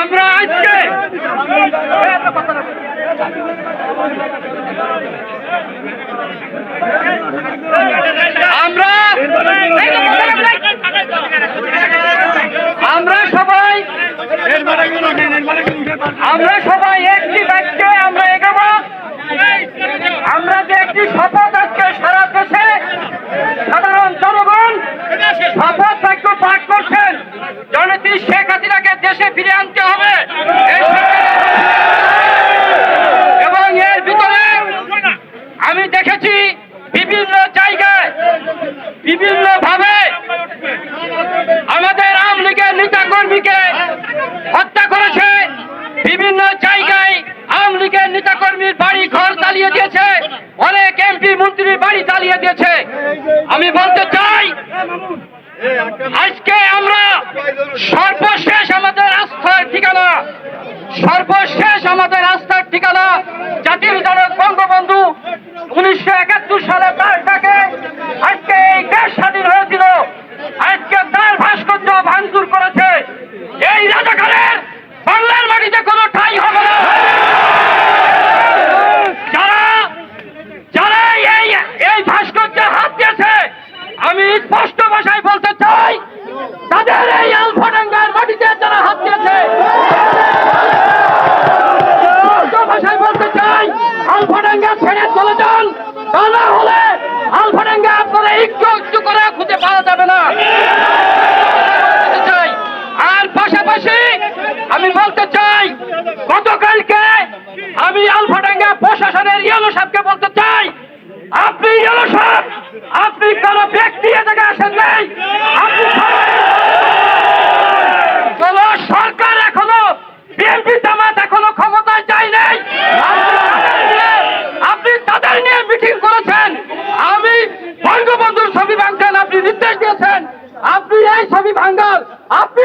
আমরা আজকে আমরা সবাই একটি বাক্যে আমরা এগোবো। আমরা যে একটি শপথ আজকে সারা দেশে সাধারণ জনগণ শপথ বাক্য পাঠ করছেন, জননেত্রী শেখ হাসিনাকে দেশে ফিরে আনতে হবে। এবং এর ভিতরে আমি দেখেছি বিভিন্ন জায়গায় বিভিন্ন ভাবে আমাদের আওয়ামী লীগের নেতা কর্মীকে হত্যা করেছে। বিভিন্ন জায়গায় আওয়ামী লীগের নেতা কর্মীর বাড়ি ঘর জ্বালিয়ে দিয়েছে, অনেক এমপি মন্ত্রীর বাড়ি জ্বালিয়ে দিয়েছে। আমি বলতে চাই আজকে আমরা সর্বশেষ আমাদের আস্থার ঠিকানা, সর্বশেষ আমাদের আস্থার ঠিকানা জাতির জনক বঙ্গবন্ধু 1971 সালে তার ডাকে আজকে এই দেশ স্বাধীন হয়েছিল। আজকে তার ভাস্কর্য ভাঙচুর করেছে। এই রাজাকারের বাংলার মাটিতে কোনো ঠাঁই হবে না। যারা যারা এই ভাস্কর্যে হাত দিয়েছে, আমি স্পষ্ট ভাষায় বলতে চাই, তাদের এই আলফাডাঙ্গার মাটিতে যারা হাত দিয়েছে, স্পষ্ট ভাষায় বলতে চাই, আলফাডাঙ্গা ছেড়ে চলে যান। তা না হলে আলফাডাঙ্গা আপনারা একটু একটু করে খুঁজে পাওয়া যাবে না। আর পাশাপাশি আমি বলতে চাই, গতকালকে আমি আলফাডাঙ্গা প্রশাসনের ইয়েলো সাহেবকে বলতে চাই, আপনি ইয়েলো সাহেব, আপনি কোন ব্যক্তি এ জায়গায় আসেন নাই, আপনি কোন সরকার এখনো বিএনপি জামাত এখনো ক্ষমতায় যায় নাই। আপনি তাদের নিয়ে মিটিং করেছেন। আমি বঙ্গবন্ধুর ছবি ভাঙছেন, আপনি নির্দেশ দিয়েছেন, আপনি এই ছবি ভাঙার আপনি